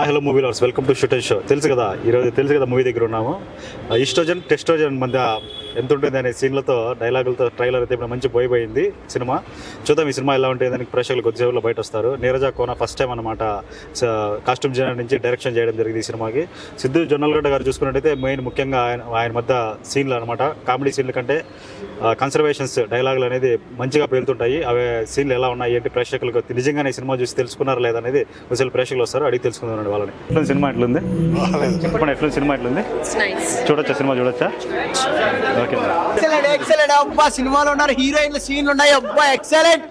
Hello movie lovers, welcome to shoot and show. తెలుసు కదా movie దగ్గర ఉన్నాము. ఈస్ట్రోజన్ టెస్ట్రోజన్ మధ్య ఎంత ఉంటుంది అనే సీన్లతో డైలాగులతో ట్రైలర్ అయితే ఇప్పుడు మంచి పోయిపోయింది సినిమా. చూద్దాం ఈ సినిమా ఎలా ఉంటుంది దానికి ప్రేక్షకులు కొద్దిసేపులో బయట వస్తారు. నీరజ కోన ఫస్ట్ టైం అనమాట కాస్ట్యూమ్ డిజైనర్ నుంచి డైరెక్షన్ చేయడం జరిగింది ఈ సినిమాకి. సిద్ధు జొన్నలగడ్డ గారు చూసుకున్నట్టయితే ముఖ్యంగా ఆయన మధ్య సీన్లు అనమాట, కామెడీ సీన్ల కంటే కన్సర్వేషన్స్ డైలాగులు అనేది మంచిగా పేలుతుంటాయి. అవే సీన్లు ఎలా ఉన్నాయి ఏంటి ప్రేక్షకులకు నిజంగానే సినిమా చూసి తెలుసుకున్నారా లేదా అనేది అసలు ప్రేక్షకులు వస్తారు, అడిగి తెలుసుకుందాం వాళ్ళని. ఎట్లా సినిమా ఎట్లుంది చెప్పండి, ఎట్లా సినిమా ఎట్లుంది? చూడొచ్చా సినిమా చూడొచ్చా? ఓకే, ఎక్సలెంట్ అబ్బా. సినిమాలో ఉన్నారు హీరోయిన్ల సీన్లు ఉన్నాయి అబ్బా, ఎక్సలెంట్.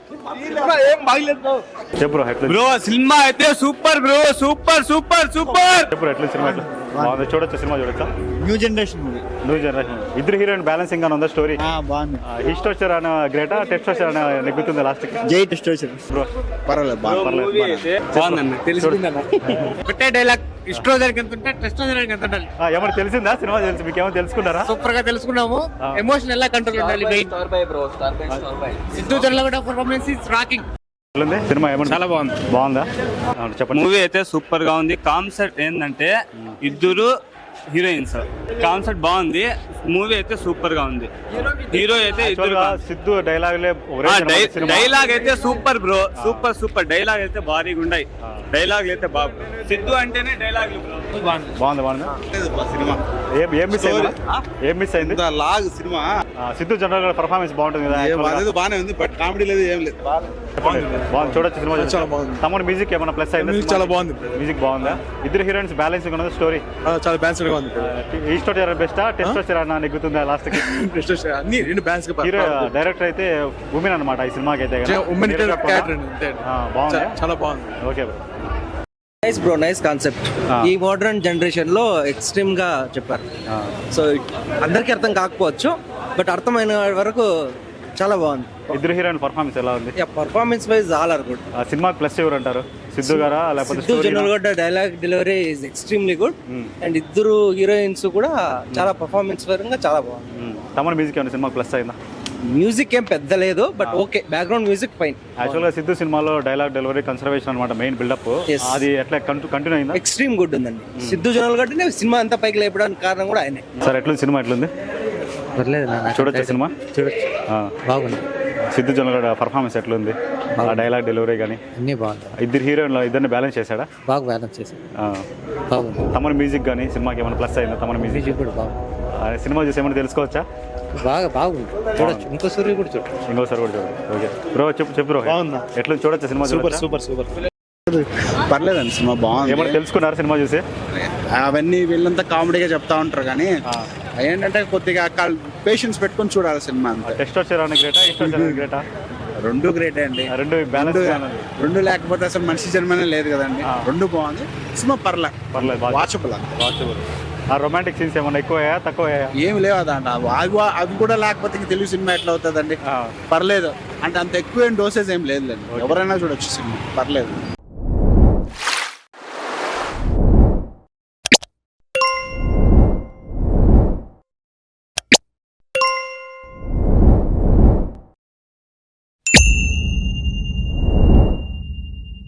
చెప్పు బ్రో సినిమా అయితే super bro, super super super. చెప్పు ఎట్లా సినిమా ఎట్లా బాగుంది? చూడొచ్చా సినిమా చూడొచ్చా? New generation movie. ఇద్దరు హీరోయిన్ బ్యాలెన్సింగ్ గా ఉందా స్టోరీ? బాగుంది. హిస్టోచర్ అన్న గ్రేటా టెస్టోచర్ అన్న నెగ్గుతుంది లాస్ట్ కి? జై టెస్టోచర్ బ్రో. పర్వాలేదు బాగుందన్న, తెలిసిందన్న. ఒకటే డైలాగ్, ఇస్ట్రోజర్ ఎంత ఉంటే టెస్టోజర్ ఎంత ఉండాలి. ఏమన్నా తెలిసిందా సినిమా? తెలుసు మీకు ఏమో తెలుసుకున్నారా? సూపర్ గా తెలుసుకున్నాము. ఎమోషన్ ఎలా కంట్రోల్ ఉండాలి. Siddhu Jonnalagadda performance is rocking. Cinema ఏమన్నా చాలా బాగుందా? చెప్పండి. మూవీ అయితే సూపర్ గా ఉంది. కాన్సెప్ట్ ఏంటంటే ఇద్దరు హీరోయిన్స్, కాన్సెప్ట్ బాగుంది. మూవీ అయితే సూపర్ గా ఉంది. హీరో అయితే సిద్ధు డైలాగ్ అయితే super bro, super super dialogue అయితే భారీగా ఉన్నాయి. డైలాగ్ అయితే బాగు. సిద్ధు అంటేనే డైలాగ్ బాగుంది. సినిమా ఏం మిస్ అయింది? Lag cinema. Siddhu general performance బాగుంటుంది కదా? బానే ఉంది, బట్ కామెడీ లేదు, ఏం లేదు. బాగుంది, చూడొచ్చు సినిమా. చాలా బాగుంది. తమ్ముడు మ్యూజిక్ ఏమన్నా ప్లస్ అయింది? చాలా బాగుంది. మ్యూజిక్ బాగుందా? ఇద్దరు హీరోయిన్స్ బ్యాలెన్సింగ్ ఉన్నది స్టోరీ చాలా బ్యాలెన్స్ గా ఉంది. ఈస్టోచర్ బెస్టా టెస్టోచర్ అన్న నెగ్గుతుందా లాస్ట్ కి? అన్ని రెండు బ్యాలెన్స్ గా. హీరో డైరెక్టర్ అయితే ఉమెన్ అనమాట ఈ సినిమాకి అయితే. బాగుంది, చాలా బాగుంది. Okay nice bro, nice concept. ఈ మోడర్న్ జనరేషన్ లో ఎక్స్ట్రీమ్ గా చెప్పారు. సో అందరికి అర్థం కాకపోవచ్చు, బట్ అర్థమైన వరకు చాలా బాగుంది. ఇద్దరు హీరోయిన్ పర్ఫార్మెన్స్ ఎలా ఉంది? Performance wise all are good. సినిమాకి ప్లస్ ఎవరు అంటారు? సిద్ధు గారా లేకపోతే Siddhu Jonnalagadda dialogue delivery is extremely good. And ఇద్దరు హీరోయిన్స్ కూడా చాలా పర్ఫార్మెన్స్ పరంగా చాలా బాగుంది. తమ మ్యూజిక్ ఏమైనా సినిమాకి ప్లస్ అయిందా? మ్యూజిక్ ఏం పెద్ద లేదు, but okay, background music fine. Actual గా సిద్ధు సినిమాలో డైలాగ్ డెలివరీ కన్సర్వేషన్ అనమాట మెయిన్ బిల్డప్. అది ఎట్లా కంటిన్యూ అయిందా? ఎక్స్ట్రీమ్ గుడ్ ఉందండి. సిద్ధు జొన్నలగడ్డ సినిమా అంతా పైకి లేపడానికి కారణం కూడా ఆయనే. సార్ ఎట్లుంది సినిమా? ఎట్లుంది? చూడొచ్చా సినిమా? చూడొచ్చు, బాగుంది. సిద్ధు జొన్నలగడ్డ పర్ఫార్మెన్స్ ఎట్లుంది? ఆ డైలాగ్ డెలివరీ కానీ అన్నీ బాగుంది. ఇద్దరు హీరోయిన్లు ఇద్దరిని బ్యాలెన్స్ చేశాడా? బాగా బ్యాలెన్స్ చేశాడు, బాగుంది. తమ మ్యూజిక్ కానీ సినిమాకి ఏమైనా ప్లస్ అయిందా? తమ మ్యూజిక్ కూడా బాగుంది. సినిమా చూసి ఏమైనా తెలుసుకోవచ్చా? బాగుంది, చూడొచ్చు. ఇంకోసారి కూడా చూడండి. ఓకే బ్రో, చెప్పు బ్రో. బాగుందా? ఎట్లా చూడొచ్చా సినిమా? సూపర్ పర్లేదండి, సినిమా బాగుంది. ఏమైనా తెలుసుకున్నారు సినిమా చూసి? అవన్నీ వీళ్ళంతా కామెడీగా చెప్తా ఉంటారు, కానీ ఏంటంటే కొద్దిగా పేషెన్స్ పెట్టుకొని చూడాలి సినిమా అంతా. టెస్టోచర్ అన్న గ్రేటా ఈస్టోచర్ అన్న గ్రేటా? రెండు గ్రేటే అండి. రెండు బ్యాలెన్స్ రెండు లేకపోతే అసలు మనిషి జన్మనే లేదు కదండి. రెండు బాగుంది సినిమా, పర్లేదు వాచబుల్. ఆ రొమాంటిక్ సీన్స్ ఏమన్నా ఎక్కువయ్యా తక్కువయ్యా? ఏమి లేవు అదంట. అవి కూడా లేకపోతే ఇంక తెలుగు సినిమా ఎట్లా అవుతుందండి? పర్లేదు అంటే అంత ఎక్కువ ఏం డోసేజ్ ఏం లేదులేండి, ఎవరైనా చూడొచ్చు సినిమా, పర్లేదు.